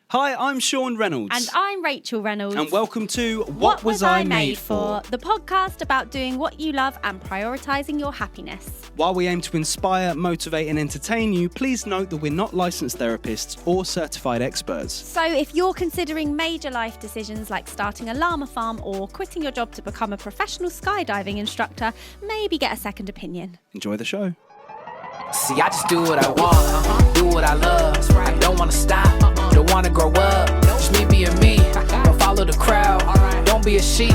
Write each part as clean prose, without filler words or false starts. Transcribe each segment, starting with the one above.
Hi, I'm Shaun Reynolds. And I'm Rachael Reynolds. And welcome to What Was I Made For? The podcast about doing what you love and prioritising your happiness. While we aim to inspire, motivate and entertain you, please note that we're not licensed therapists or certified experts. So if you're considering major life decisions like starting a llama farm or quitting your job to become a professional skydiving instructor, maybe get a second opinion. Enjoy the show. See, I just do what I want, do what I love. I don't want to stop, don't want to grow up. Just me being me, don't follow the crowd. Don't be a sheep,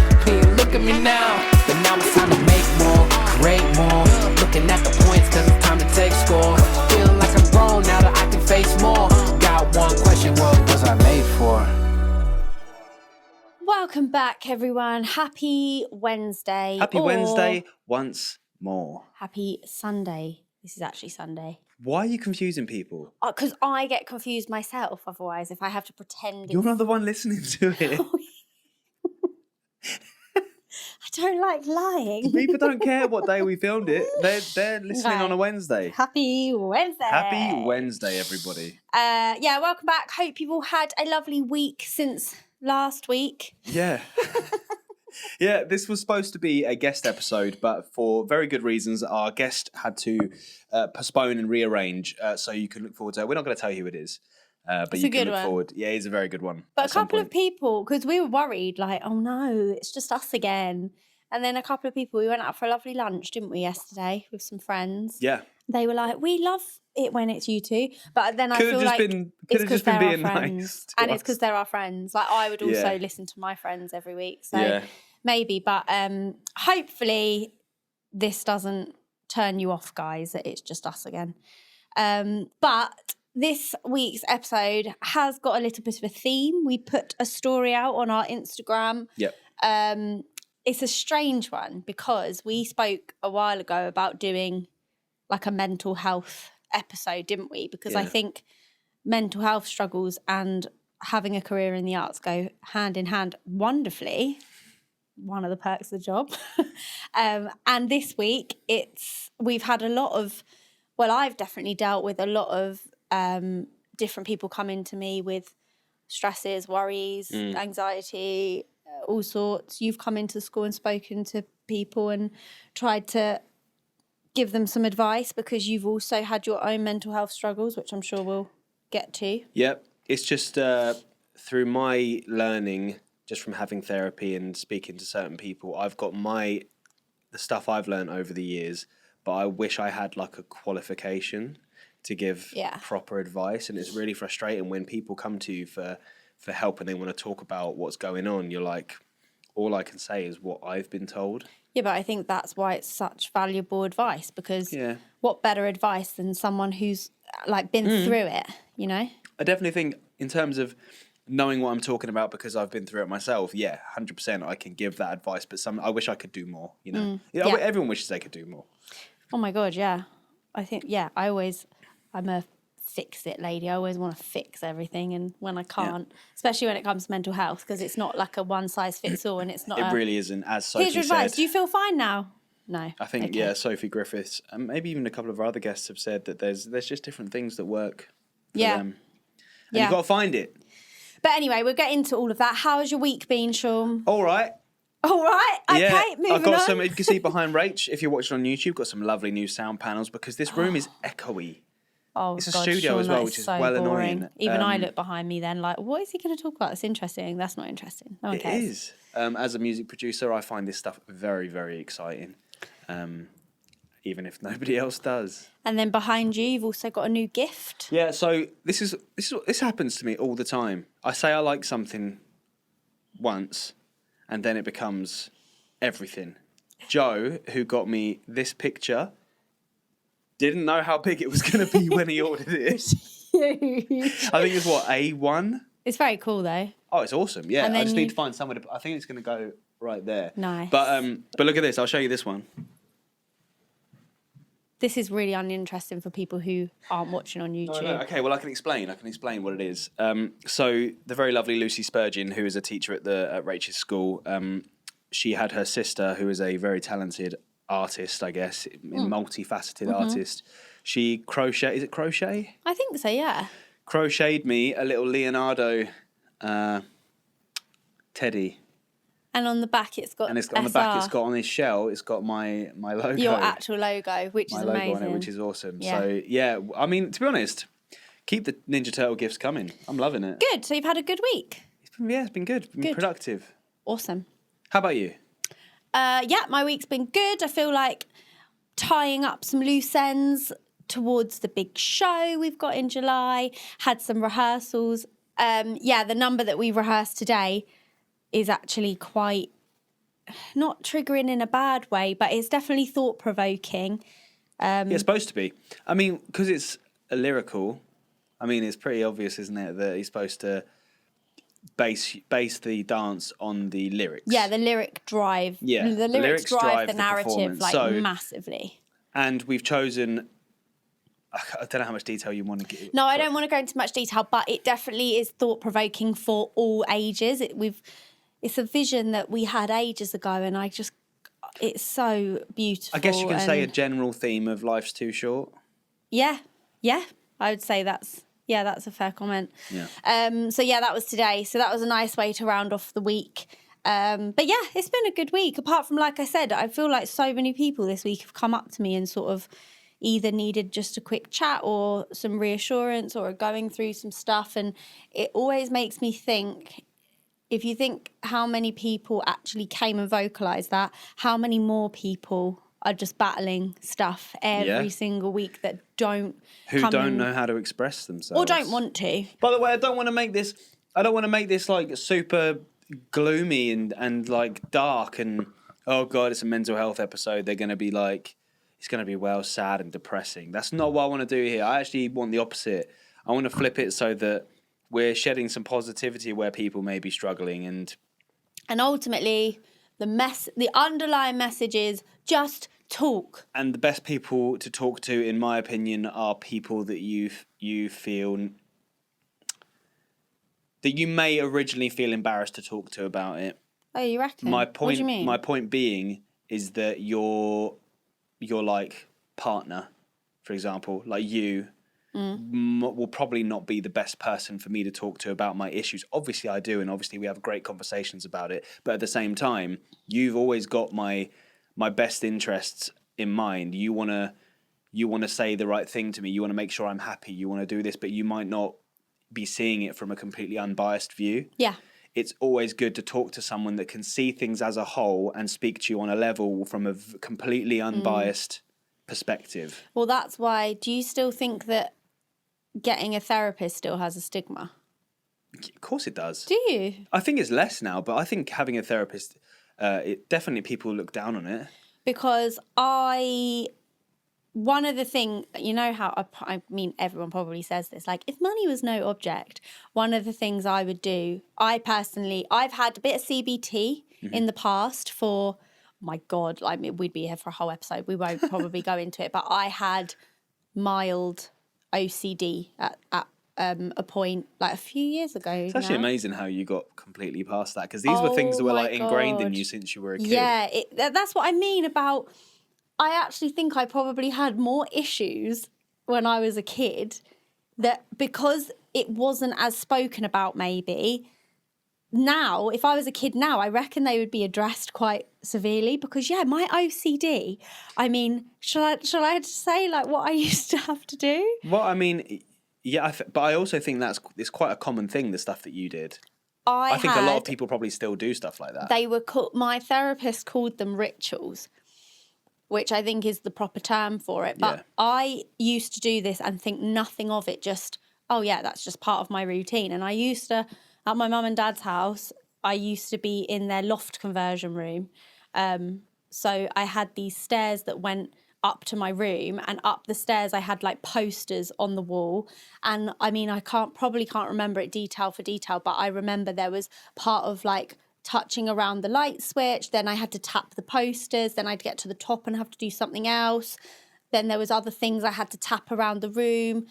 look at me now. But now it's time to make more, create more. Looking at the points cause it's time to take score. Feeling like I'm grown now that I can face more. Got one question, what was I made for? Welcome back, everyone. Happy Wednesday. Happy Wednesday once more. Happy Sunday. This is actually Sunday. Why are you confusing people? Because I get confused myself otherwise if I have to pretend You're not the one listening to it. I don't like lying. People don't care what day we filmed it. They're listening on a Wednesday. Happy Wednesday. Happy Wednesday, everybody. Welcome back. Hope you've all had a lovely week since last week. Yeah. Yeah, this was supposed to be a guest episode, but for very good reasons, our guest had to postpone and rearrange, so you can look forward to it. We're not going to tell you who it is, but it's you can look forward. Yeah, it's a very good one. But a couple of people, because we were worried, like, oh no, it's just us again. And then a couple of people, we went out for a lovely lunch, didn't we, yesterday with some friends? Yeah. They were like, we love it when it's you two. But then I feel like it's because they're our friends. And it's because they're our friends. Like, I would also listen to my friends every week. So maybe. But hopefully this doesn't turn you off, guys, that it's just us again. But this week's episode has got a little bit of a theme. We put a story out on our Instagram. Yep. It's a strange one because we spoke a while ago about doing like a mental health episode, didn't we? Because I think mental health struggles and having a career in the arts go hand in hand wonderfully. One of the perks of the job. And this week we've had a lot of, I've definitely dealt with a lot of different people coming to me with stresses, worries, anxiety, all sorts. You've come into school and spoken to people and tried to give them some advice because you've also had your own mental health struggles, which I'm sure we'll get to. Yep. It's just through my learning, just from having therapy and speaking to certain people, I've got the stuff I've learned over the years, but I wish I had like a qualification to give proper advice. And it's really frustrating when people come to you for help and they want to talk about what's going on. You're like, all I can say is what I've been told. Yeah, but I think that's why it's such valuable advice because what better advice than someone who's like been through it, you know? I definitely think in terms of knowing what I'm talking about because I've been through it myself, 100% I can give that advice, but I wish I could do more, you know? Everyone wishes they could do more. Oh my God, yeah. I think, I'm a fix-it lady. I always want to fix everything, and when I can't, especially when it comes to mental health, because it's not like a one-size-fits-all, and it's not It really isn't, as Sophie Here's your advice. said. Do you feel fine now? No. I think, Sophie Griffiths, and maybe even a couple of our other guests have said that there's just different things that work for them. And you've got to find it. But anyway, we'll get into all of that. How's your week been, Shaun? All right. All right. Okay, moving I've got on. some, you can see behind Rach, if you're watching on YouTube, got some lovely new sound panels because this room is echoey. Oh, it's a God, studio Shaun, as well, is which is so well boring. annoying. Even I look behind me then like, what is he going to talk about? It's interesting. That's not interesting. No one cares. It is. As a music producer, I find this stuff very, very exciting, even if nobody else does. And then behind you, you've also got a new gift. Yeah, so this happens to me all the time. I say I like something once, and then it becomes everything. Joe, who got me this picture, didn't know how big it was going to be when he ordered it. I think it's A1? It's very cool though. Oh, it's awesome. Yeah, I just need to find somewhere I think it's going to go right there. Nice. But look at this. I'll show you this one. This is really uninteresting for people who aren't watching on YouTube. No. Okay, well, I can explain what it is. So the very lovely Lucy Spurgeon, who is a teacher at Rachel's school, she had her sister, who is a very talented artist, I guess, multifaceted artist. She crochet. Is it crochet? I think so, yeah. crocheted me a little Leonardo teddy. And on the back, it's got on the back, it's got on his shell, it's got my logo. Your actual logo, which is amazing. My logo on it, which is awesome. Yeah. So, yeah, I mean, to be honest, keep the Ninja Turtle gifts coming. I'm loving it. Good. So you've had a good week. It's been good. It's been productive. Awesome. How about you? Yeah, my week's been good. I feel like tying up some loose ends towards the big show we've got in July. Had some rehearsals. The number that we rehearsed today is actually quite, not triggering in a bad way, but it's definitely thought-provoking. It's supposed to be. I mean, because it's a lyrical, I mean, it's pretty obvious, isn't it, that he's supposed to base the dance on the lyrics. Yeah, the lyric drive. Yeah, the lyrics drive the narrative, like massively. And we've chosen, I don't know how much detail you want to give. No, I don't want to go into much detail, but it definitely is thought-provoking for all ages. It's a vision that we had ages ago, and it's so beautiful. I guess you can say a general theme of life's too short. Yeah, I would say that's a fair comment. Yeah. That was today. So that was a nice way to round off the week. But yeah, it's been a good week. Apart from, like I said, I feel like so many people this week have come up to me and sort of either needed just a quick chat or some reassurance or are going through some stuff. And it always makes me think, if you think how many people actually came and vocalised that, how many more people are just battling stuff every single week that don't know how to express themselves or don't want to. By the way, I don't want to make this like super gloomy and like dark and oh god, it's a mental health episode. They're going to be like, it's going to be sad and depressing. That's not what I want to do here. I actually want the opposite. I want to flip it so that we're shedding some positivity where people may be struggling, and ultimately the underlying message is just talk. And the best people to talk to, in my opinion, are people that you feel that you may originally feel embarrassed to talk to about it. Oh, you reckon? What do you mean? My point being is that your like partner, for example, like you, will probably not be the best person for me to talk to about my issues. Obviously I do, and obviously we have great conversations about it, but at the same time you've always got my best interests in mind. You want to say the right thing to me, you want to make sure I'm happy, you want to do this, but you might not be seeing it from a completely unbiased view. Yeah. It's always good to talk to someone that can see things as a whole and speak to you on a level from a completely unbiased perspective. Well, that's why, do you still think that getting a therapist still has a stigma? Of course it does. Do you? I think it's less now, but I think having a therapist, it definitely people look down on it. Because one of the things, you know how, I mean, everyone probably says this, like, if money was no object, one of the things I would do, I've had a bit of CBT in the past for, my God, I mean, we'd be here for a whole episode. We won't probably go into it, but I had mild OCD at a point like a few years ago. It's actually amazing how you got completely past that, because these were things that were like ingrained in you since you were a kid. Yeah, that's what I mean about, I actually think I probably had more issues when I was a kid, that because it wasn't as spoken about maybe. Now, if I was a kid now, I reckon they would be addressed quite severely, because, my OCD, I mean, shall I just say, like, what I used to have to do? Well, I mean, yeah, but I also think it's quite a common thing, the stuff that you did. I think a lot of people probably still do stuff like that. They were my therapist called them rituals, which I think is the proper term for it. But I used to do this and think nothing of it, just, that's just part of my routine. And I used to, at my mum and dad's house, I used to be in their loft conversion room. So I had these stairs that went up to my room, and up the stairs I had like posters on the wall. And I mean, I probably can't remember it detail for detail, but I remember there was part of like touching around the light switch, then I had to tap the posters, then I'd get to the top and have to do something else. Then there was other things I had to tap around the room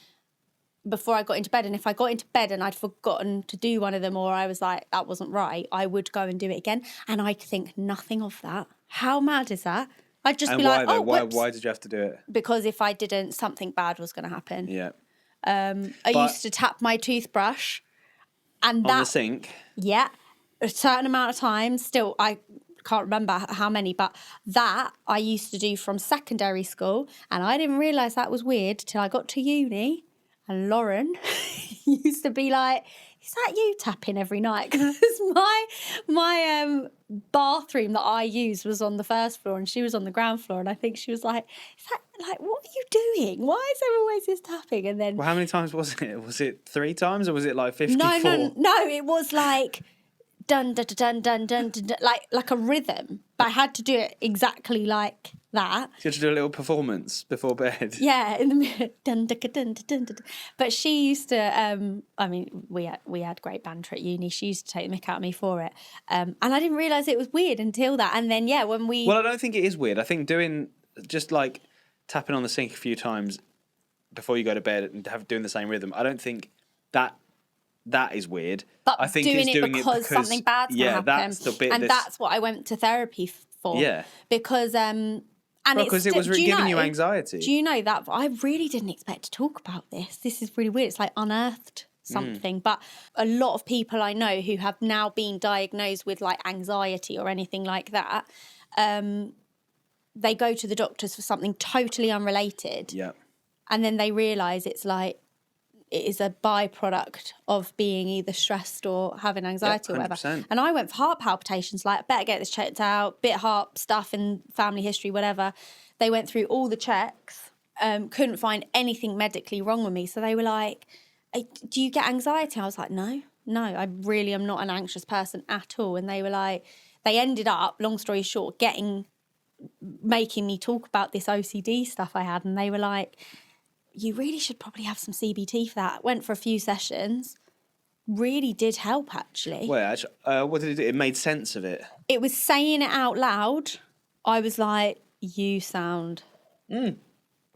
before I got into bed. And if I got into bed and I'd forgotten to do one of them, or I was like, that wasn't right, I would go and do it again. And I'd think nothing of that. How mad is that? I'd just be like, why did you have to do it? Because if I didn't, something bad was going to happen. Yeah. I used to tap my toothbrush, and On the sink. Yeah, a certain amount of times. Still, I can't remember how many, but that I used to do from secondary school, and I didn't realise that was weird till I got to uni, and Lauren used to be like, "Is that you tapping every night?" Because my bathroom that I used was on the first floor, and she was on the ground floor, and I think she was like, "Is that like what are you doing? Why is there always this tapping?" And then Well, how many times was it? Was it 3 times or was it like 54? no, it was like dun dun dun dun dun dun, dun like a rhythm. But I had to do it exactly like that. You had to do a little performance before bed. Yeah, in the mirror. Dun, dun, dun, dun, dun, dun. But she used to. I mean, we had great banter at uni. She used to take the mick out of me for it, and I didn't realise it was weird until that. And then when we Well, I don't think it is weird. I think doing just like tapping on the sink a few times before you go to bed and doing the same rhythm. I don't think that is weird. But I think doing it's it because something bad's going to happen. That's the bit. And that's what I went to therapy for. Yeah. Because and because it was giving you anxiety. Do you know that I really didn't expect to talk about this? This is really weird. It's like unearthed something. But a lot of people I know who have now been diagnosed with like anxiety or anything like that, they go to the doctors for something totally unrelated. Yeah. And then they realise it's like it is a byproduct of being either stressed or having anxiety or whatever. 100%. And I went for heart palpitations, like, I better get this checked out, bit of heart stuff and family history, whatever. They went through all the checks, couldn't find anything medically wrong with me. So they were like, do you get anxiety? I was like, no, I really am not an anxious person at all. And they were like, they ended up, long story short, making me talk about this OCD stuff I had. And they were like, you really should probably have some CBT for that. Went for a few sessions. Really did help, actually. Well, actually, what did it do? It made sense of it. It was saying it out loud. I was like, you sound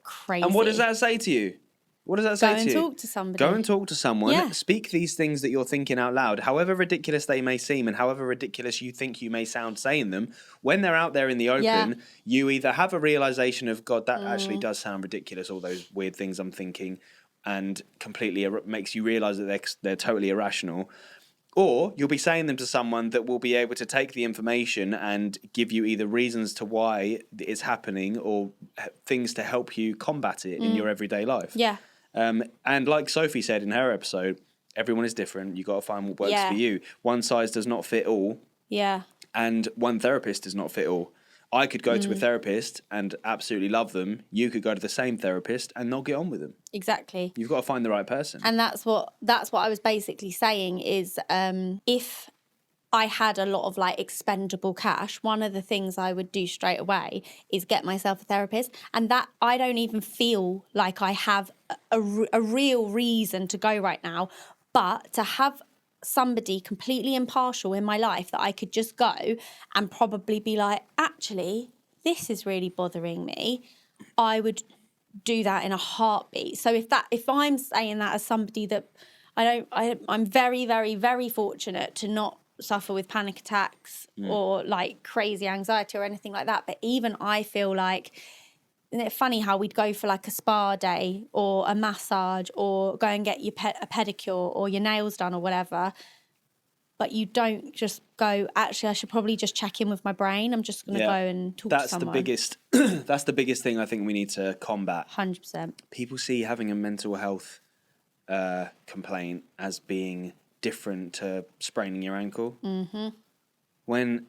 crazy. And what does that say to you? What does that say to you? Go and talk to somebody. Go and talk to someone. Yeah. Speak these things that you're thinking out loud, however ridiculous they may seem and however ridiculous you think you may sound saying them. When they're out there in the open, you either have a realization of, God, that actually does sound ridiculous, all those weird things I'm thinking, and completely makes you realize that they're totally irrational. Or you'll be saying them to someone that will be able to take the information and give you either reasons to why it's happening or things to help you combat it in your everyday life. Yeah. And like Sophie said in her episode, everyone is different. You got to find what works for you. One size does not fit all. Yeah. And one therapist does not fit all. I could go to a therapist and absolutely love them. You could go to the same therapist and not get on with them. Exactly. You've got to find the right person. And that's what I was basically saying is if I had a lot of like expendable cash, one of the things I would do straight away is get myself a therapist. And that I don't even feel like I have a real reason to go right now, but to have somebody completely impartial in my life that I could just go and probably be like, actually, this is really bothering me, I would do that in a heartbeat. So if I'm saying that as somebody that I'm very, very, very fortunate to not suffer with panic attacks or like crazy anxiety or anything like that. But even I feel like, isn't it funny how we'd go for like a spa day or a massage or go and get your a pedicure or your nails done or whatever, but you don't just go, actually, I should probably just check in with my brain. I'm just going to go and talk to someone. That's the biggest thing I think we need to combat. 100%. People see having a mental health complaint as being different to spraining your ankle. Mm-hmm. When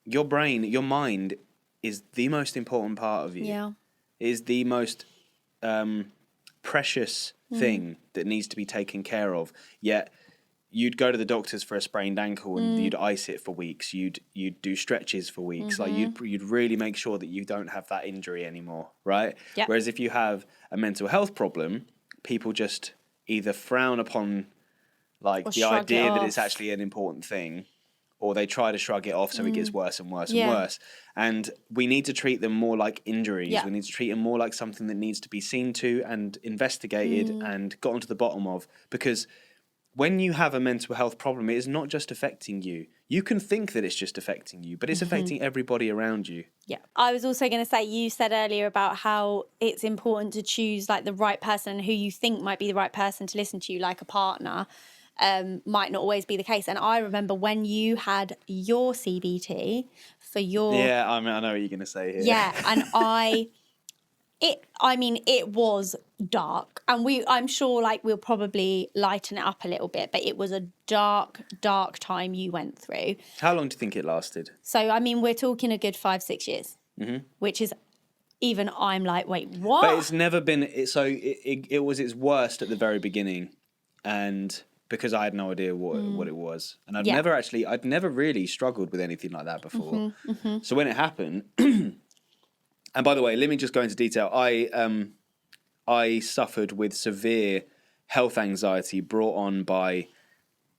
your brain, your mind is the most important part of you. Yeah. It is the most precious thing that needs to be taken care of. Yet you'd go to the doctors for a sprained ankle and you'd ice it for weeks. You'd do stretches for weeks. Like you'd really make sure that you don't have that injury anymore, right? Yep. Whereas if you have a mental health problem, people just either frown upon like the idea that it's actually an important thing, or they try to shrug it off so it gets worse and worse and worse. And we need to treat them more like injuries. Yeah. We need to treat them more like something that needs to be seen to and investigated and gotten to the bottom of. Because when you have a mental health problem, it is not just affecting you. You can think that it's just affecting you, but it's affecting everybody around you. Yeah. I was also going to say, you said earlier about how it's important to choose like the right person who you think might be the right person to listen to you, like a partner, might not always be the case. And I remember when you had your CBT for your... Yeah, I know what you're going to say here. Yeah, and it was dark, and I'm sure like we'll probably lighten it up a little bit, but it was a dark time you went through. How long do you think it lasted? So, I mean, we're talking a good 5-6 years, which is, even I'm like, wait, what? But it's never been, it was its worst at the very beginning, and because I had no idea what it was. And I'd never really struggled with anything like that before. So when it happened, and by the way, let me just go into detail. I suffered with severe health anxiety brought on by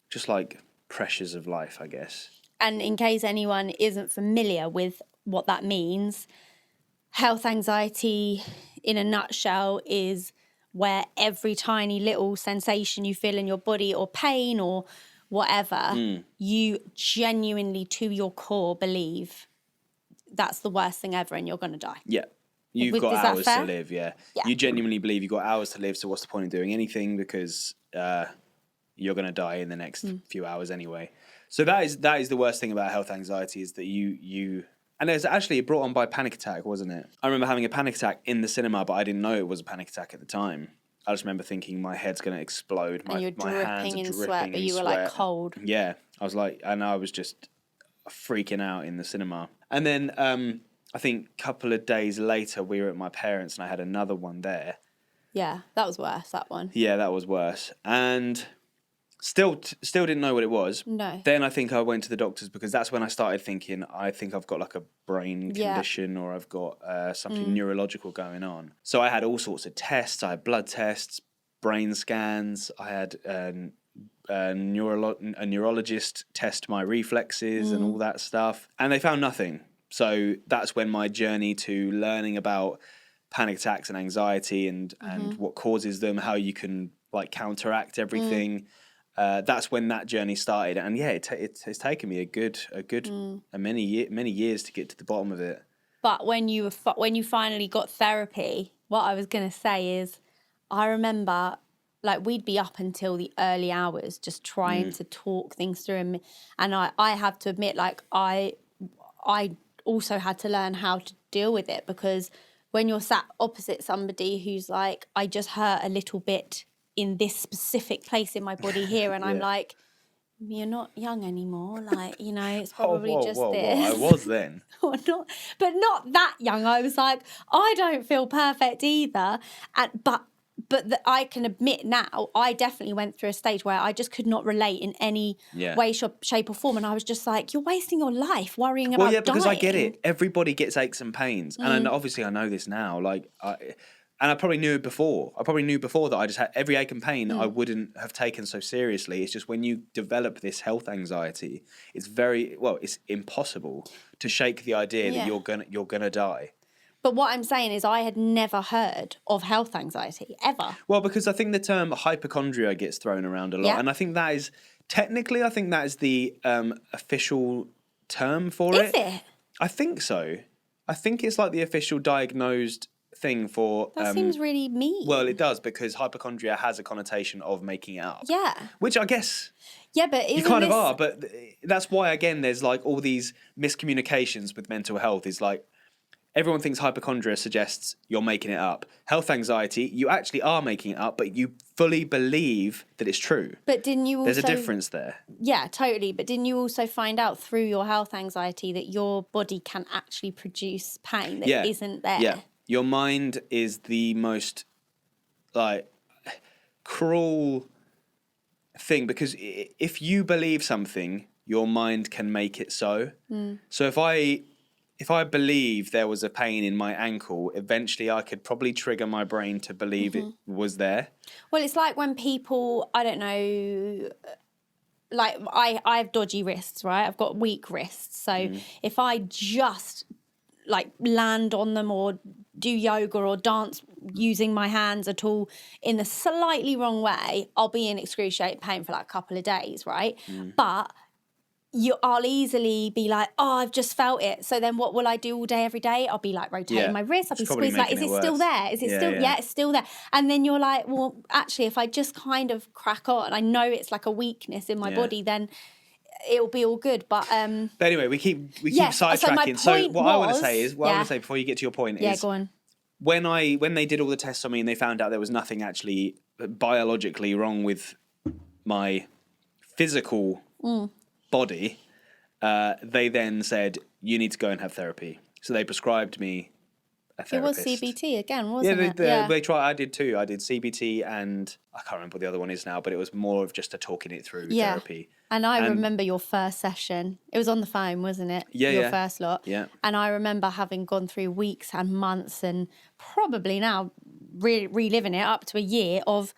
just like pressures of life, I guess. And in case anyone isn't familiar with what that means, health anxiety in a nutshell is where every tiny little sensation you feel in your body, or pain or whatever, you genuinely to your core believe that's the worst thing ever and you're going to die. Yeah. You've got hours to live, yeah. You genuinely believe you've got hours to live, so what's the point of doing anything, because you're going to die in the next few hours anyway. So that is the worst thing about health anxiety, is that you and it's actually brought on by panic attack, wasn't it? I remember having a panic attack in the cinema, but I didn't know it was a panic attack at the time. I just remember thinking my head's going to explode. And you're dripping in sweat, but you were like cold. Yeah, I was just freaking out in the cinema. And then I think a couple of days later, we were at my parents' and I had another one there. Yeah, that was worse, that one. Yeah, that was worse. And still didn't know what it was. No. Then I think I went to the doctors, because that's when I started thinking, I think I've got like a brain condition, or I've got something neurological going on. So I had all sorts of tests. I had blood tests, brain scans. I had a neurologist test my reflexes and all that stuff. And they found nothing. So that's when my journey to learning about panic attacks and anxiety and what causes them, how you can like counteract everything. That's when that journey started. And yeah, it's taken me many years to get to the bottom of it. But when you finally got therapy, what I was going to say is, I remember like we'd be up until the early hours just trying to talk things through. And I have to admit, like I also had to learn how to deal with it, because when you're sat opposite somebody who's like, I just hurt a little bit in this specific place in my body here, and I'm like, you're not young anymore, like, you know, it's probably this. I was then. Or not, but not that young. I was like, I don't feel perfect either, but I can admit now, I definitely went through a stage where I just could not relate in any way, shape or form. And I was just like, you're wasting your life worrying about dying. Well, yeah, because I get it. Everybody gets aches and pains. And obviously I know this now. Like, and I probably knew it before. I probably knew before that I just had every ache and pain I wouldn't have taken so seriously. It's just when you develop this health anxiety, it's it's impossible to shake the idea that you're gonna die. But what I'm saying is, I had never heard of health anxiety, ever. Well, because I think the term hypochondria gets thrown around a lot. Yeah. And I think that is, technically, the official term for it. Is it? I think so. I think it's like the official diagnosed thing for... That seems really mean. Well, it does, because hypochondria has a connotation of making it up. Yeah. Which I guess... Yeah, but you kind of are, but that's why, again, there's like all these miscommunications with mental health. Is like, everyone thinks hypochondria suggests you're making it up. Health anxiety, you actually are making it up, but you fully believe that it's true. But didn't you also... There's a difference there. Yeah, totally. But didn't you also find out through your health anxiety that your body can actually produce pain that isn't there? Yeah. Your mind is the most, like, cruel thing, because if you believe something, your mind can make it so. So if I believe there was a pain in my ankle, eventually I could probably trigger my brain to believe it was there. Well, it's like when people, I don't know, like I have dodgy wrists, right? I've got weak wrists. So if I just like land on them or do yoga or dance using my hands at all in the slightly wrong way, I'll be in excruciating pain for like a couple of days, right? But I'll easily be like, oh, I've just felt it. So then what will I do all day, every day? I'll be like rotating my wrist. I'll be squeezing like, is it still there? Is it still, it's still there. And then you're like, well, actually, if I just kind of crack on, I know it's like a weakness in my body, then it'll be all good. But anyway, we keep sidetracking. So what I want to say is, before you get to your point is, go on. When they did all the tests on me and they found out there was nothing actually biologically wrong with my physical body, they then said, you need to go and have therapy. So they prescribed me a therapist. It was CBT again, wasn't it? They tried. I did too. I did CBT and I can't remember what the other one is now, but it was more of just a talking it through therapy. And I remember your first session. It was on the phone, wasn't it? Your first lot. Yeah. And I remember having gone through weeks and months and probably now reliving it up to a year of,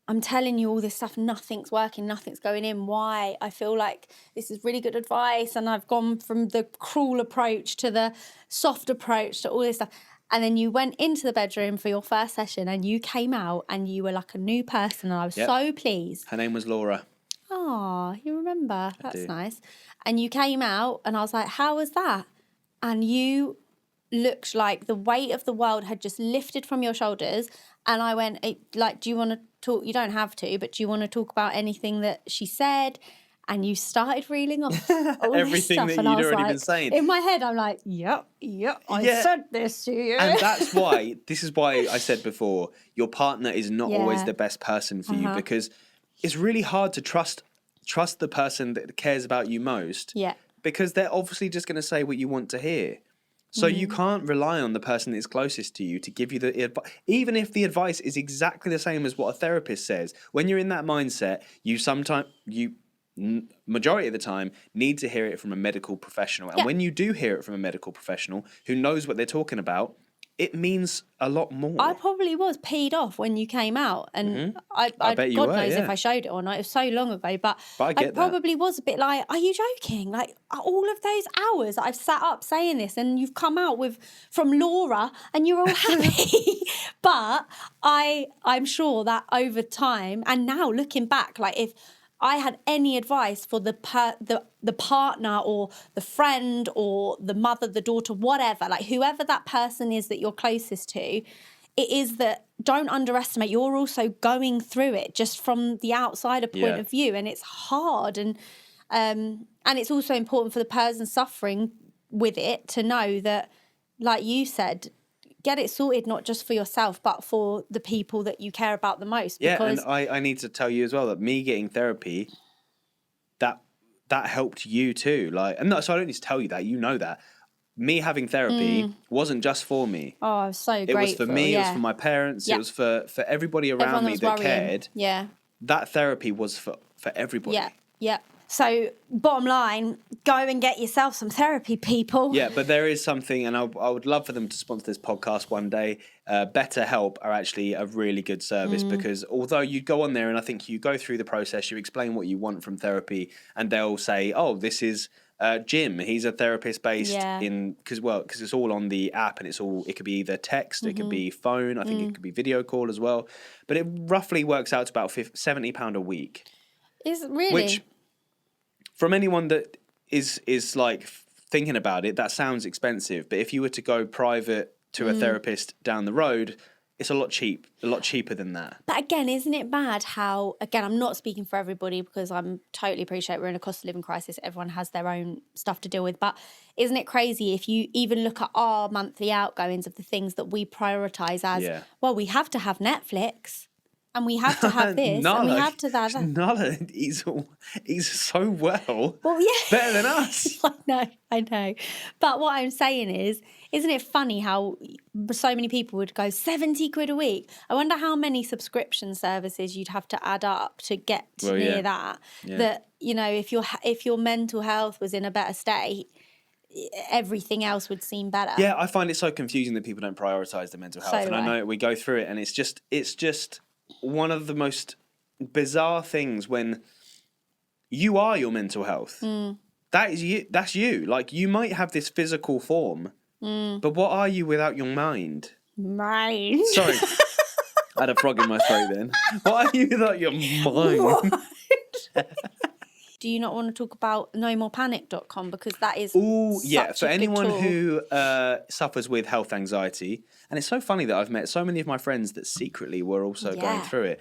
I'm telling you all this stuff, nothing's working, nothing's going in. Why? I feel like this is really good advice and I've gone from the cruel approach to the soft approach to all this stuff. And then you went into the bedroom for your first session and you came out and you were like a new person and I was so pleased. Her name was Laura. Oh, you remember? That's nice. And you came out and I was like, how was that? And you looked like the weight of the world had just lifted from your shoulders. And I went, like, do you want to talk? You don't have to, but do you want to talk about anything that she said? And you started reeling off all everything this stuff. that you'd already been saying. In my head, I'm like, yep, I said this to you. And this is why I said before, your partner is not always the best person for you, because it's really hard to trust the person that cares about you most. Yeah. Because they're obviously just going to say what you want to hear. So you can't rely on the person that's closest to you to give you the advice. Even if the advice is exactly the same as what a therapist says, when you're in that mindset, majority of the time, need to hear it from a medical professional. And when you do hear it from a medical professional who knows what they're talking about, it means a lot more. I probably was peed off when you came out, and I bet you God were, knows if I showed it or not. It was so long ago, but I probably was a bit like, "Are you joking? Like all of those hours I've sat up saying this, and you've come out from Laura, and you're all happy." But I'm sure that over time, and now looking back, like if I had any advice for the partner or the friend or the mother, the daughter, whatever, like whoever that person is that you're closest to, it is that don't underestimate. You're also going through it just from the outsider point of view, and it's hard, and it's also important for the person suffering with it to know that, like you said, get it sorted not just for yourself but for the people that you care about the most. Because and I need to tell you as well that me getting therapy, that helped you too. Like, and so I don't need to tell you that, you know that. Me having therapy wasn't just for me. Oh, I'm so grateful. It was for me, it was for my parents, it was for everybody around me that cared. Yeah. That therapy was for everybody. Yeah. So, bottom line, go and get yourself some therapy, people. Yeah, but there is something, and I would love for them to sponsor this podcast one day. BetterHelp are actually a really good service because although you go on there and I think you go through the process, you explain what you want from therapy, and they'll say, oh, this is Jim. He's a therapist based in, because it's all on the app, and it could be either text, it could be phone, I think it could be video call as well. But it roughly works out to about £70 a week. Is it really? Which, from anyone that is like thinking about it, that sounds expensive. But if you were to go private to a therapist down the road, it's a lot cheaper than that. But again, isn't it bad how, again, I'm not speaking for everybody because I'm totally appreciate we're in a cost of living crisis. Everyone has their own stuff to deal with. But isn't it crazy if you even look at our monthly outgoings of the things that we prioritise as, well, we have to have Netflix. And we have to have this, and we have to have that. Nala, he's so well, better than us. I know. But what I'm saying is, isn't it funny how so many people would go 70 quid a week? I wonder how many subscription services you'd have to add up to get near that. Yeah. That, you know, if your mental health was in a better state, everything else would seem better. Yeah, I find it so confusing that people don't prioritise their mental health. I know we go through it, and it's just one of the most bizarre things when you are your mental health. That is you. That's you. Like, you might have this physical form But what are you without your mind? Mind. Sorry. I had a frog in my throat then. What are you without your mind? Do you not want to talk about nomorepanic.com, because that is Oh, yeah. such For a good anyone tool. who suffers with health anxiety, and it's so funny that I've met so many of my friends that secretly were also going through it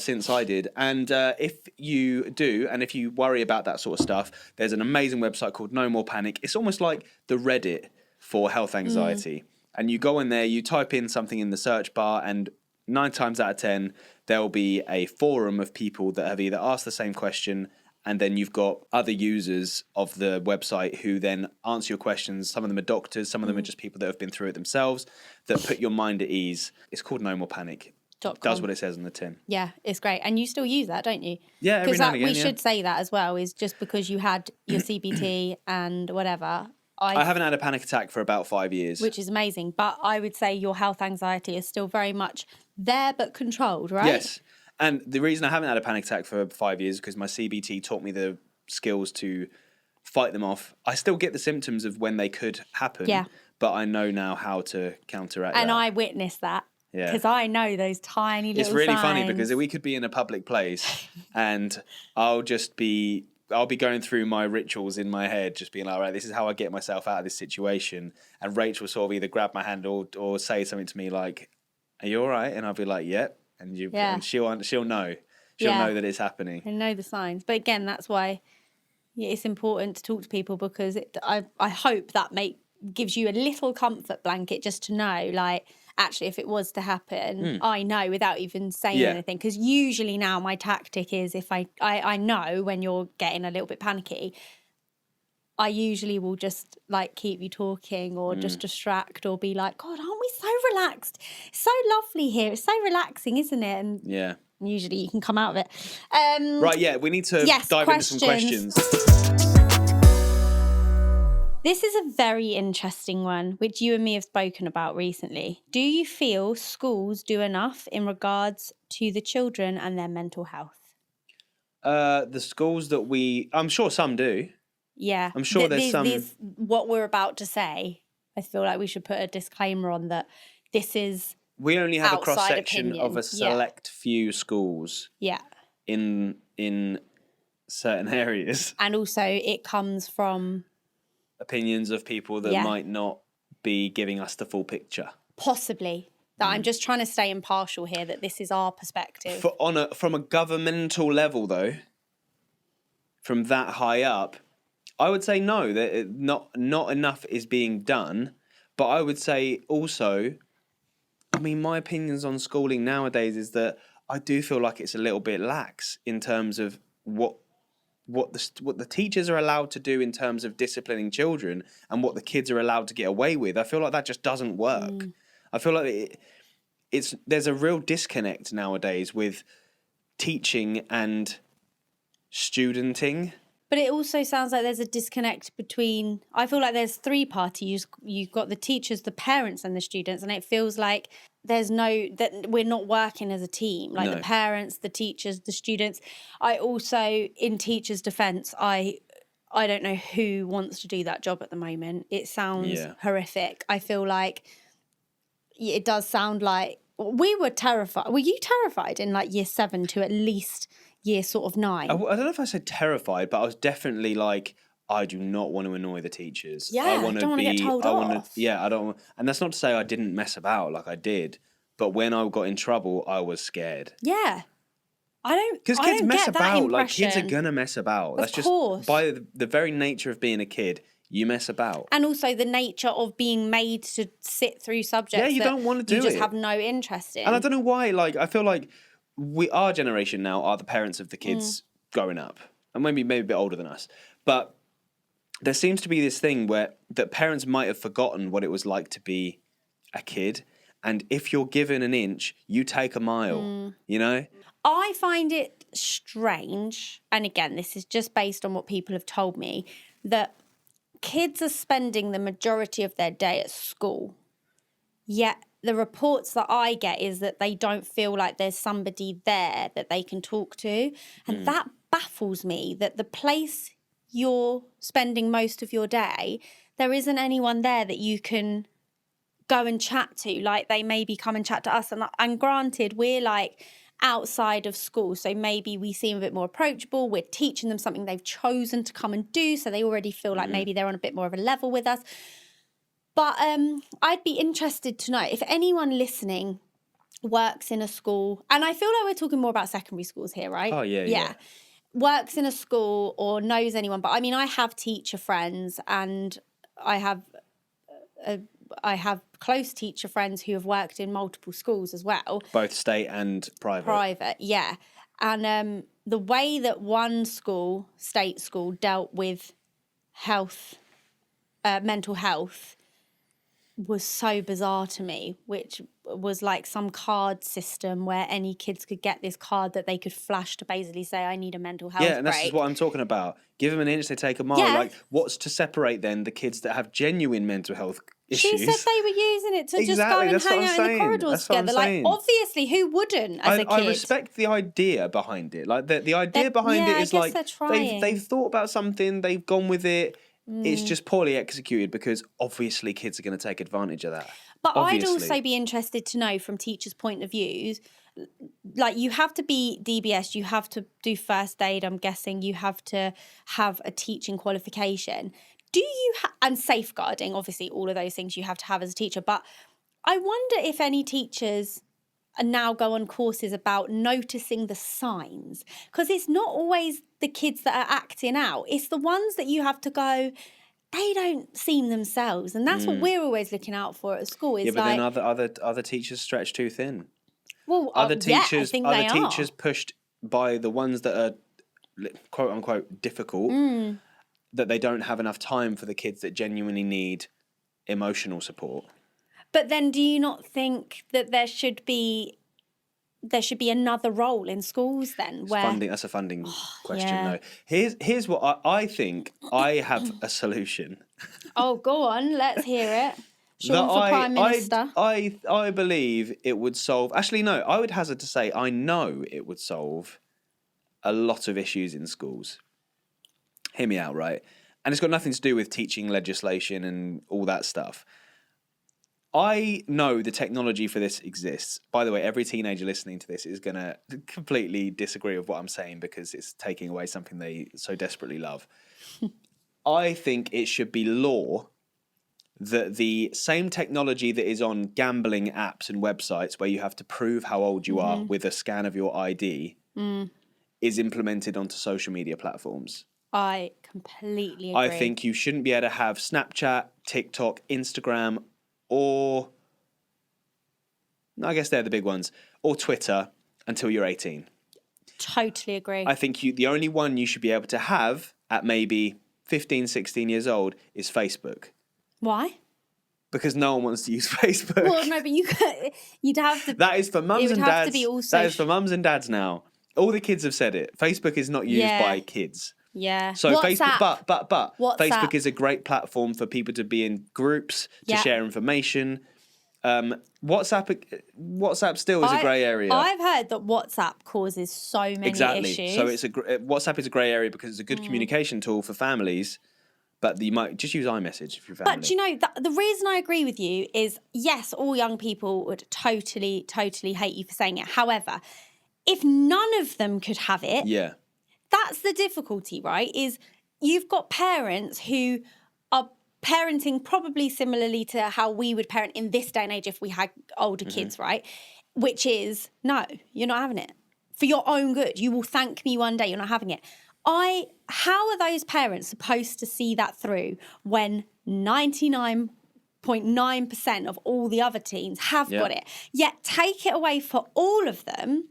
since I did. And if you do, and if you worry about that sort of stuff, there's an amazing website called No More Panic. It's almost like the Reddit for health anxiety. And you go in there, you type in something in the search bar, and 9 times out of 10, there'll be a forum of people that have either asked the same question, and then you've got other users of the website who then answer your questions. Some of them are doctors, some of them are just people that have been through it themselves, that put your mind at ease. It's called No More Panic. Does what it says on the tin. Yeah, it's great. And you still use that, don't you? Yeah, every now and again, we should say that as well, is just because you had your CBT and whatever. I haven't had a panic attack for about 5 years. Which is amazing. But I would say your health anxiety is still very much there but controlled, right? Yes. And the reason I haven't had a panic attack for 5 years is because my CBT taught me the skills to fight them off. I still get the symptoms of when they could happen, but I know now how to counteract that. And I witnessed that. Yeah. Because I know those tiny little It's really signs. funny because we could be in a public place and I'll be going through my rituals in my head, just being like, right, this is how I get myself out of this situation. And Rachel will sort of either grab my hand or say something to me like, are you all right? And I'll be like, yep. And she'll know. She'll know that it's happening. And know the signs. But again, that's why it's important to talk to people, because I hope that gives you a little comfort blanket just to know, like, actually, if it was to happen, I know without even saying anything. Because usually now my tactic is, if I know when you're getting a little bit panicky, I usually will just like keep you talking or just distract or be like, God, aren't we so relaxed? It's so lovely here. It's so relaxing, isn't it? And usually you can come out of it. Right, yeah, we need to dive into some questions. This is a very interesting one, which you and me have spoken about recently. Do you feel schools do enough in regards to the children and their mental health? The schools that I'm sure some do. Yeah. I'm sure there's some. What we're about to say, I feel like we should put a disclaimer on that. This is We only have a outside cross-section opinion. of a select few schools in certain areas. And also it comes from Opinions of people that might not be giving us the full picture. Possibly. That I'm just trying to stay impartial here, that this is our perspective. From a governmental level, though, from that high up, I would say no, that not enough is being done. But I would say also, I mean, my opinions on schooling nowadays is that I do feel like it's a little bit lax in terms of what the teachers are allowed to do in terms of disciplining children and what the kids are allowed to get away with. I feel like that just doesn't work. I feel like there's a real disconnect nowadays with teaching and studenting. But it also sounds like there's a disconnect between, I feel like there's 3 parties. You've got the teachers, the parents and the students, and it feels like that we're not working as a team, like the parents, the teachers, the students. I also, in teachers' defence, I don't know who wants to do that job at the moment. It sounds horrific. I feel like it does sound like we were terrified. Were you terrified in like year 7 to at least year sort of 9? I don't know if I said terrified, but I was definitely like, I do not want to annoy the teachers. Yeah, I don't want to get told off. I don't. And that's not to say I didn't mess about, like I did. But when I got in trouble, I was scared. Yeah. Because kids mess about. Like, kids are going to mess about. That's just by the very nature of being a kid, you mess about. And also the nature of being made to sit through subjects you don't want to do it. You just have no interest in. And I don't know why. Like, I feel like our generation now are the parents of the kids growing up. And maybe a bit older than us. But there seems to be this thing that parents might have forgotten what it was like to be a kid. And if you're given an inch, you take a mile, you know? I find it strange, and again, this is just based on what people have told me, that kids are spending the majority of their day at school. Yet the reports that I get is that they don't feel like there's somebody there that they can talk to. And that baffles me, that the place you're spending most of your day, there isn't anyone there that you can go and chat to. Like, they maybe come and chat to us. And granted, we're like outside of school, so maybe we seem a bit more approachable. We're teaching them something they've chosen to come and do, so they already feel like maybe they're on a bit more of a level with us. But I'd be interested to know if anyone listening works in a school, and I feel like we're talking more about secondary schools here, right? Oh, yeah. Works in a school or knows anyone. But I mean, I have teacher friends, and I have close teacher friends who have worked in multiple schools as well. Both state and private. Private, yeah. And the way that one school, state school, dealt with mental health was so bizarre to me, which was like some card system where any kids could get this card that they could flash to basically say, I need a mental health break. And that's what I'm talking about. Give them an inch, they take a mile. Yeah. Like, what's to separate then the kids that have genuine mental health issues? She said they were using it to just go and that's what hang I'm out in the saying. corridors That's what I'm together. Like, saying. obviously, who wouldn't as a kid? I respect the idea behind it. Like, the idea behind it is I like, guess they're trying. they've thought about something, they've gone with it. It's just poorly executed because obviously kids are going to take advantage of that. But Obviously. I'd also be interested to know from teachers' point of views, like, you have to be DBS, you have to do first aid, I'm guessing, you have to have a teaching qualification. Do you and safeguarding, obviously, all of those things you have to have as a teacher. But I wonder if any teachers now go on courses about noticing the signs, because it's not always the kids that are acting out. It's the ones that you have to go, they don't seem themselves. And that's what we're always looking out for at school. Is Yeah, but like, then other teachers stretch too thin. well, Other I think they teachers are. pushed by the ones that are quote unquote difficult, that they don't have enough time for the kids that genuinely need emotional support. But then, do you not think that there should be another role in schools then? Where Funding, that's a funding question, yeah. though. Here's what I think. I have a solution. Oh, go on, let's hear it. Sean for Prime Minister. I believe it would solve. Actually, no. I would hazard to say I know it would solve a lot of issues in schools. Hear me out, right? And it's got nothing to do with teaching legislation and all that stuff. I know the technology for this exists. By the way, every teenager listening to this is going to completely disagree with what I'm saying because it's taking away something they so desperately love. I think it should be law that the same technology that is on gambling apps and websites where you have to prove how old you are with a scan of your ID is implemented onto social media platforms. I completely agree. I think you shouldn't be able to have Snapchat, TikTok, Instagram, or I guess they're the big ones, or Twitter until you're 18. Totally agree. I think the only one you should be able to have at maybe 15, 16 years old is Facebook. Why? Because no one wants to use Facebook. Well, no, but you'd have to. That is for mums and have dads. to be also. That is for mums and dads now. All the kids have said it. Facebook is not used by kids. Yeah. So WhatsApp. Facebook, but WhatsApp. Facebook is a great platform for people to be in groups, to share information. WhatsApp still is a grey area. I've heard that WhatsApp causes so many issues. So WhatsApp is a grey area because it's a good communication tool for families, but you might just use iMessage if you're family. But you know, the reason I agree with you is, yes, all young people would totally hate you for saying it. However, if none of them could have it, that's the difficulty, right? Is you've got parents who are parenting probably similarly to how we would parent in this day and age if we had older kids, right? Which is, no, you're not having it. For your own good. You will thank me one day, you're not having it. How are those parents supposed to see that through when 99.9% of all the other teens have got it? Yet take it away for all of them.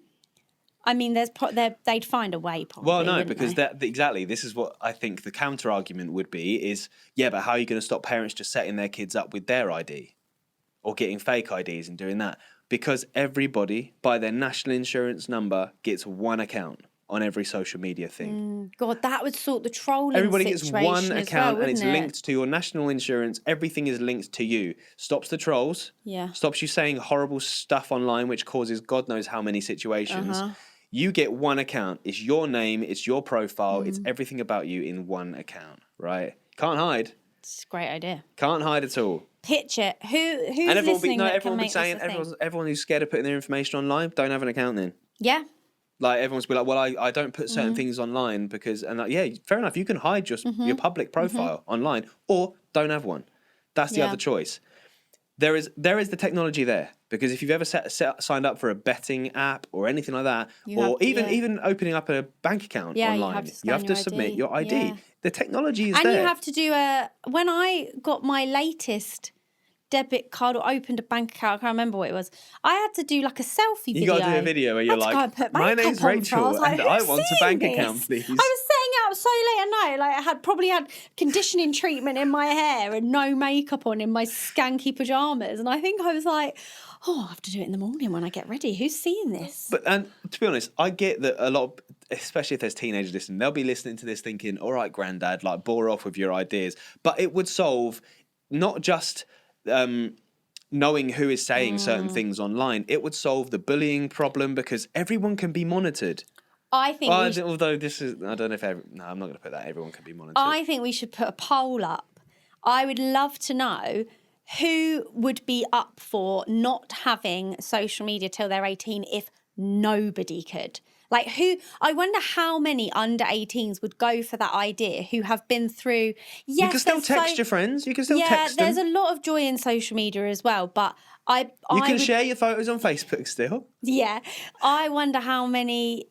I mean, they'd find a way, probably. Well, no, because exactly. This is what I think the counter argument would be: is but how are you going to stop parents just setting their kids up with their ID, or getting fake IDs and doing that? Because everybody, by their national insurance number, gets one account on every social media thing. God, that would sort the trolling Everybody gets one account, and it's it? linked to your national insurance. Everything is linked to you. Stops the trolls. Yeah. Stops you saying horrible stuff online, which causes God knows how many situations. You get one account. It's your name. It's your profile. It's everything about you in one account, right? Can't hide. It's a great idea. Can't hide at all. Pitch it. Who's And everyone listening that can make saying, this a thing? everyone who's scared of putting their information online, don't have an account then. Yeah. Like everyone's be like, well, I don't put certain things online because, and like, yeah, fair enough. You can hide your public profile online, or don't have one. That's the other choice. There is the technology there, because if you've ever signed up for a betting app or anything like that, even opening up a bank account online, you have to submit your ID. Yeah. The technology is and there. you have to do when I got my latest debit card or opened a bank account, I can't remember what it was, I had to do like a selfie video. You got to do a video where you're like, my name's Rachel and I want a bank account, please. I was setting out so late at night, like I had probably had conditioning treatment in my hair and no makeup on in my skanky pajamas, and I think I was like, oh, I have to do it in the morning when I get ready. Who's seeing this? But and to be honest, I get that a lot of, especially if there's teenagers listening, they'll be listening to this thinking, all right, granddad, like bore off with your ideas. But it would solve not just knowing who is saying certain things online, it would solve the bullying problem, because everyone can be monitored. I think although this is, I don't know if no, I'm not going to put that. Everyone can be monitored. I think we should put a poll up. I would love to know who would be up for not having social media till they're 18 if nobody could. Like I wonder how many under 18s would go for that idea who have been through. Yes, you can still text your friends. You can still text them. There's a lot of joy in social media as well, but you can share your photos on Facebook still. Yeah, I wonder how many.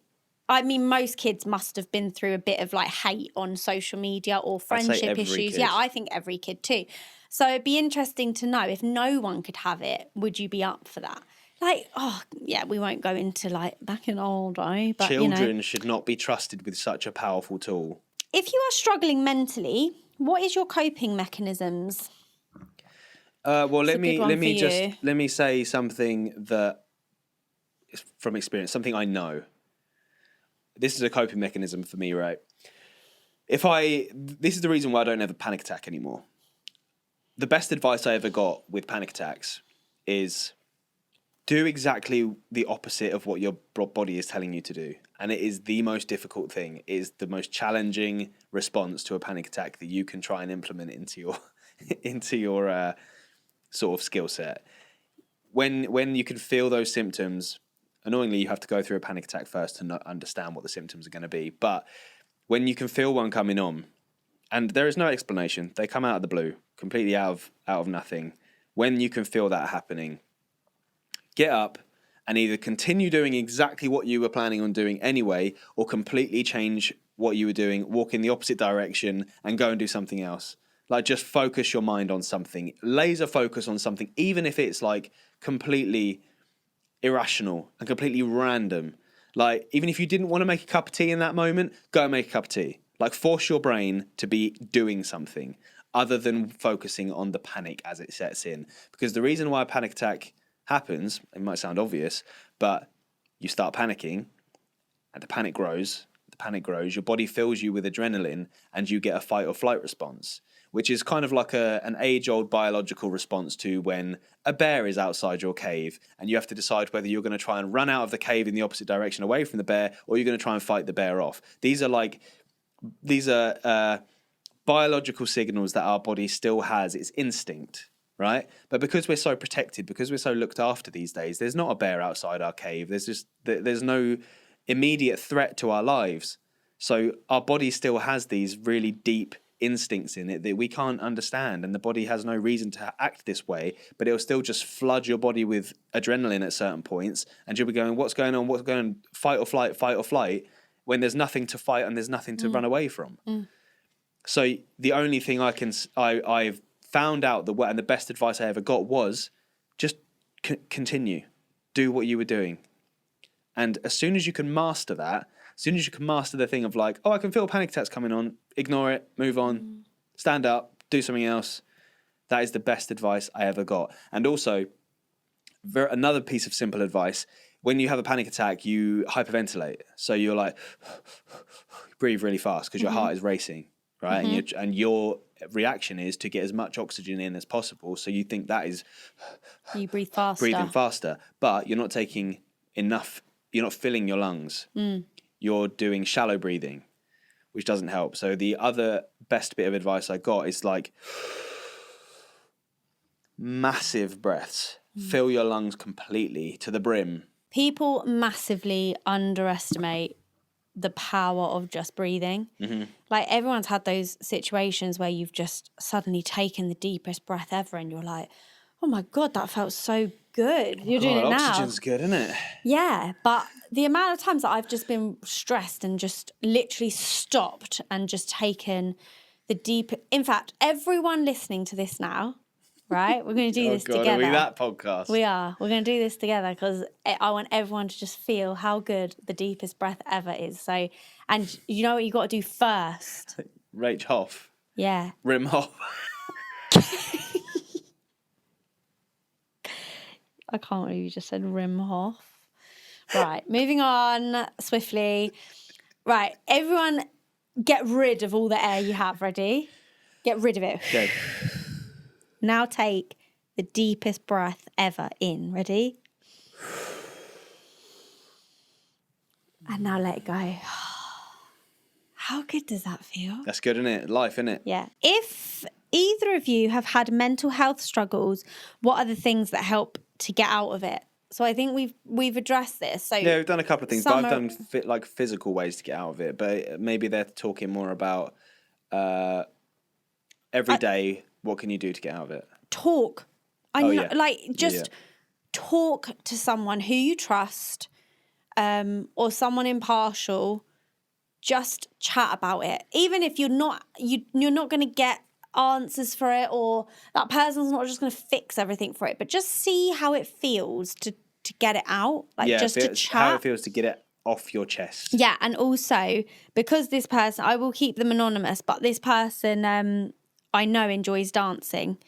I mean, most kids must have been through a bit of like hate on social media or friendship issues. Kid. Yeah, I think every kid too. So it'd be interesting to know, if no one could have it, would you be up for that? Like, oh, yeah, we won't go into like back in old day, but children should not be trusted with such a powerful tool. If you are struggling mentally, what is your coping mechanisms? Well, let me say something that is from experience, something I know. This is a coping mechanism for me, right? This is the reason why I don't have a panic attack anymore. The best advice I ever got with panic attacks is do exactly the opposite of what your body is telling you to do. And it is the most difficult thing. It is the most challenging response to a panic attack that you can try and implement into your sort of skill set. When you can feel those symptoms, annoyingly, you have to go through a panic attack first to not understand what the symptoms are going to be. But when you can feel one coming on, and there is no explanation, they come out of the blue, completely out of nothing. When you can feel that happening, get up and either continue doing exactly what you were planning on doing anyway, or completely change what you were doing, walk in the opposite direction and go and do something else. Like, just focus your mind on something, laser focus on something, even if it's like completely irrational and completely random. Like, even if you didn't want to make a cup of tea in that moment, go and make a cup of tea. Like, force your brain to be doing something other than focusing on the panic as it sets in. Because the reason why a panic attack happens, it might sound obvious, but you start panicking and the panic grows, your body fills you with adrenaline and you get a fight or flight response, which is kind of like an age-old biological response to when a bear is outside your cave and you have to decide whether you're going to try and run out of the cave in the opposite direction away from the bear, or you're going to try and fight the bear off. These are biological signals that our body still has. It's instinct, right? But because we're so protected, because we're so looked after these days, there's not a bear outside our cave. There's no immediate threat to our lives. So our body still has these really deep instincts in it that we can't understand, and the body has no reason to act this way, but it'll still just flood your body with adrenaline at certain points, and you'll be going, what's going on, fight or flight, when there's nothing to fight and there's nothing to run away from. So the only thing I've found out, and the best advice I ever got was just continue, do what you were doing. And as soon as you can master that, as soon as you can master the thing of like, oh, I can feel panic attacks coming on, ignore it, move on, stand up, do something else. That is the best advice I ever got. And also, another piece of simple advice, when you have a panic attack, you hyperventilate. So you're like, breathe really fast because your heart is racing, right? And your reaction is to get as much oxygen in as possible. So you think that is you breathe faster. Breathing faster, but you're not taking enough, you're not filling your lungs. You're doing shallow breathing, which doesn't help. So the other best bit of advice I got is like massive breaths. Fill your lungs completely to the brim. People massively underestimate the power of just breathing. Like, everyone's had those situations where you've just suddenly taken the deepest breath ever and you're like, oh my God, that felt so good. You're doing it now. Oxygen's good, isn't it? Yeah, but the amount of times that I've just been stressed and just literally stopped and just taken the deep... In fact, everyone listening to this now, right? We're going to do this together. Are we that podcast? We are. We're going to do this together because I want everyone to just feel how good the deepest breath ever is. So, and you know what you got to do first? Rach Hoff. Yeah. Rim Hoff. I can't believe you just said rim off. Right, moving on swiftly. Right, everyone get rid of all the air you have. Ready? Get rid of it. Okay. Now take the deepest breath ever in. Ready? And now let it go. How good does that feel? That's good, isn't it? Life, isn't it? Yeah. If either of you have had mental health struggles, what are the things that help to get out of it? So I think we've addressed this. So yeah, we've done a couple of things, but I've done like physical ways to get out of it. But maybe they're talking more about every day. What can you do to get out of it? Talk. Just Yeah. talk to someone who you trust, or someone impartial. Just chat about it. Even if you're not going to get answers for it, or that person's not just going to fix everything for it, but just see how it feels to get it out. Just to chat. How it feels to get it off your chest. Yeah, and also because this person, I will keep them anonymous, but this person I know enjoys dancing.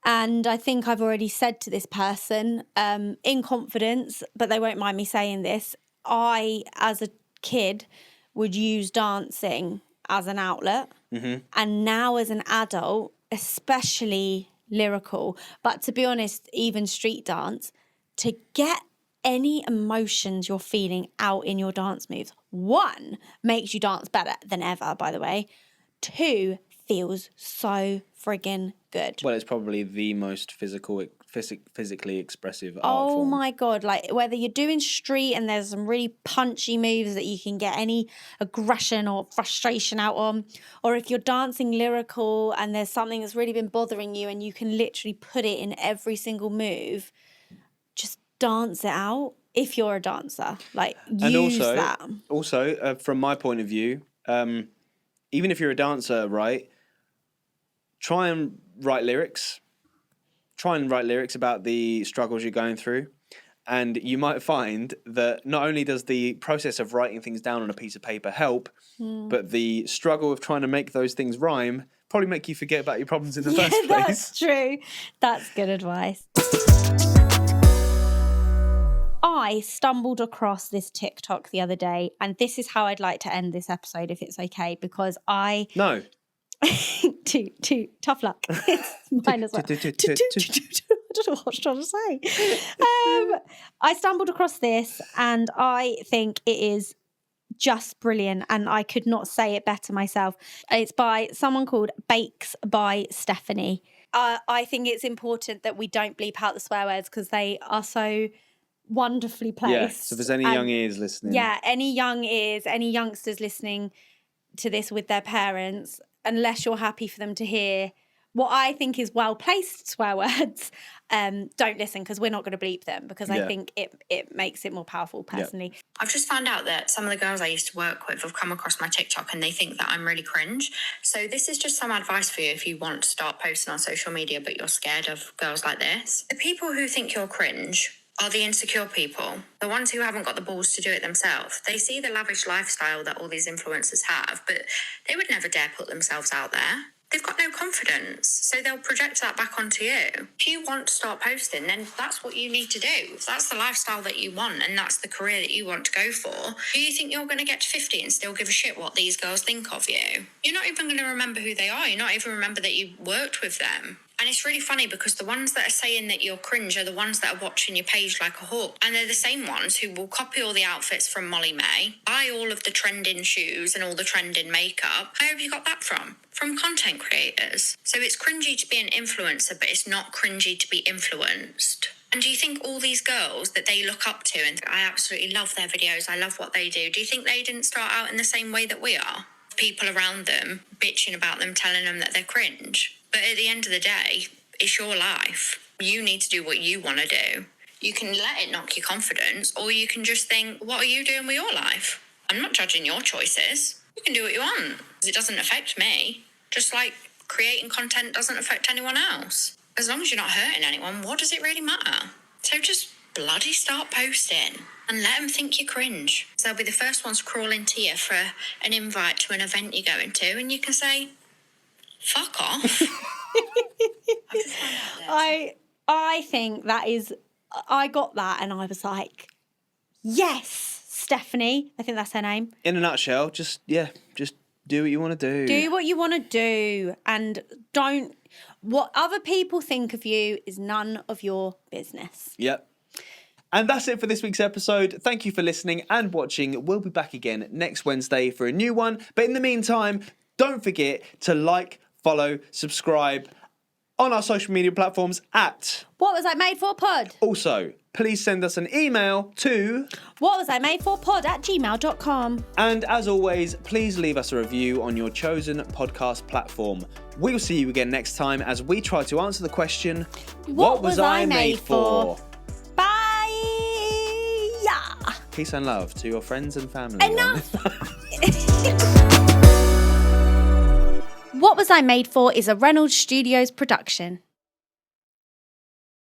And I think I've already said to this person in confidence, but they won't mind me saying this, I, as a kid, would use dancing as an outlet. And now as an adult, especially lyrical, but to be honest, even street dance, to get any emotions you're feeling out in your dance moves. 1, makes you dance better than ever, by the way. 2, feels so friggin' good. Well, it's probably the most physically expressive art Oh form. my God, like whether you're doing street and there's some really punchy moves that you can get any aggression or frustration out on, or if you're dancing lyrical and there's something that's really been bothering you and you can literally put it in every single move, just dance it out if you're a dancer. Like, use that. Also, from my point of view, even if you're a dancer, right, try and write lyrics. Try and write lyrics about the struggles you're going through. And you might find that not only does the process of writing things down on a piece of paper help, but the struggle of trying to make those things rhyme probably make you forget about your problems in the first place. That's true. That's good advice. I stumbled across this TikTok the other day, and this is how I'd like to end this episode, if it's okay, because No. Too tough luck. It's mine as well. I don't know what I was trying to say. I stumbled across this and I think it is just brilliant, and I could not say it better myself. It's by someone called Bakes by Stephanie. I think it's important that we don't bleep out the swear words because they are so wonderfully placed. Yeah, so if there's any young ears listening. Yeah, any young ears, any youngsters listening to this with their parents, unless you're happy for them to hear what I think is well-placed swear words, don't listen, because we're not going to bleep them, because I think it makes it more powerful personally. Yeah. I've just found out that some of the girls I used to work with have come across my TikTok and they think that I'm really cringe. So this is just some advice for you if you want to start posting on social media but you're scared of girls like this. The people who think you're cringe are the insecure people, the ones who haven't got the balls to do it themselves. They see the lavish lifestyle that all these influencers have, but they would never dare put themselves out there. They've got no confidence, so they'll project that back onto you. If you want to start posting, then that's what you need to do. If that's the lifestyle that you want and that's the career that you want to go for, do you think you're going to get to 50 and still give a shit what these girls think of you? You're not even going to remember who they are. You're not even remember that you worked with them. And it's really funny because the ones that are saying that you're cringe are the ones that are watching your page like a hawk. And they're the same ones who will copy all the outfits from Molly May, buy all of the trending shoes and all the trending makeup. Where have you got that from? From content creators. So it's cringy to be an influencer, but it's not cringy to be influenced. And do you think all these girls that they look up to, and I absolutely love their videos, I love what they do you think they didn't start out in the same way that we are? People around them bitching about them, telling them that they're cringe. But at the end of the day, it's your life. You need to do what you want to do. You can let it knock your confidence, or you can just think, what are you doing with your life? I'm not judging your choices. You can do what you want. It doesn't affect me. Just like creating content doesn't affect anyone else. As long as you're not hurting anyone, what does it really matter? So just bloody start posting and let them think you're cringe. So they'll be the first ones to crawl into you for an invite to an event you're going to, and you can say, fuck off. I think that is, I got that and I was like, yes, Stephanie. I think that's her name. In a nutshell, just do what you want to do. Do what you want to do, and don't, what other people think of you is none of your business. Yep. And that's it for this week's episode. Thank you for listening and watching. We'll be back again next Wednesday for a new one. But in the meantime, don't forget to like, follow, subscribe on our social media platforms at What Was I Made For Pod? Also, please send us an email to whatwasImadefore@gmail.com. And as always, please leave us a review on your chosen podcast platform. We will see you again next time as we try to answer the question, What was I made for? Bye! Yeah. Peace and love to your friends and family. Enough! What Was I Made For is a Reynolds Studios production.